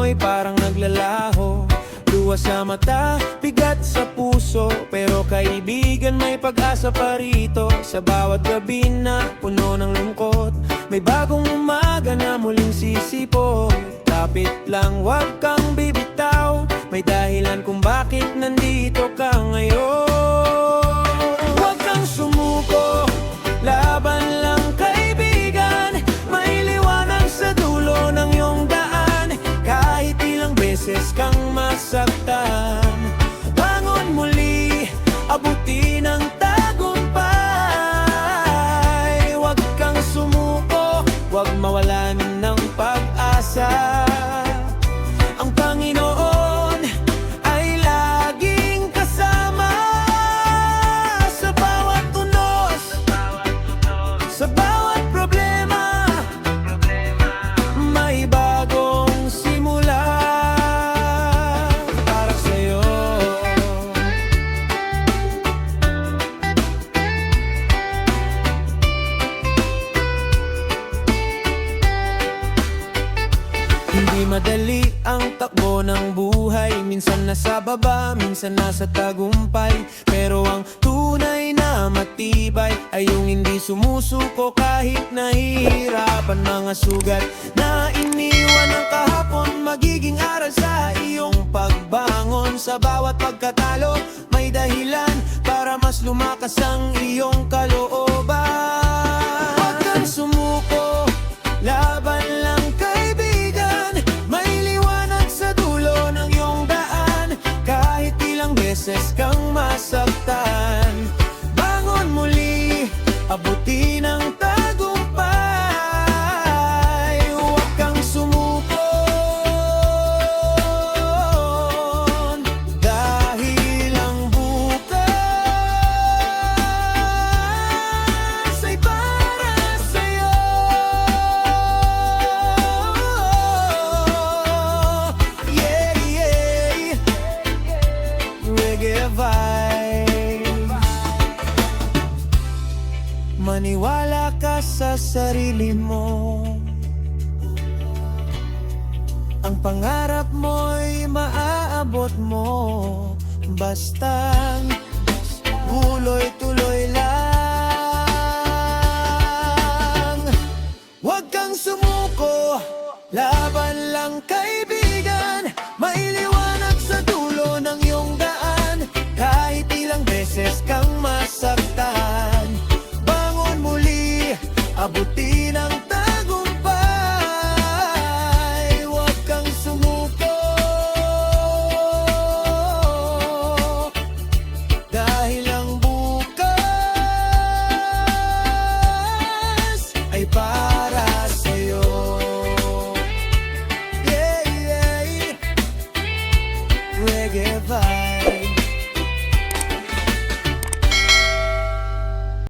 ay parang naglalaho. Luha sa mata, bigat sa puso, pero kaibigan may pag-asa pa rito. Sa bawat gabi na puno ng lungkot, may bagong umaga na muling sisipot. Lapit lang, wag kang bibitaw, may dahilan kung bakit nandito ka ngayon. Wag kang sumuko, laban lang kaibigan, may liwanag sa dulo ng iyong daan. Kahit ilang beses kang masaktan, bangon muli, abutin ang tagumpay. Wag kang sumuko, wag mawalan ng pag-asa. Ang Panginoon ay laging kasama sa bawat unos, sa bawat problema. May bagong simula para sa'yo. Hindi madali ang takbo ng buhay, minsan nasa baba, minsan nasa tagumpay. Pero ang tunay na matibay ay yung hindi sumusuko kahit nahihirapan. Mga sugat na iniwan ng kahapon, magiging aral sa iyong pagbangon. Sa bawat pagkatalo, may dahilan para mas lumakas ang iyong kalooban. Huwag kang sumuko, laban lang kaibigan, may liwanag sa dulo ng iyong daan. Kahit ilang beses kang masaktan, bangon muli, abutin ang tagumpay. Huwag kang sumuko, dahil ang bukas ay para sa'yo. Yeah, yeah, reggae vibes. Maniwala ka sa sarili mo, ang pangarap mo'y maaabot mo. Basta tuloy-tuloy lang. Huwag kang sumuko, laban lang kaibigan, may liwanag sa dulo ng iyong daan. Kahit ilang beses kang masaktan, bangon muli, abutin ang tagumpay. Huwag kang sumuko, dahil ang bukas ay para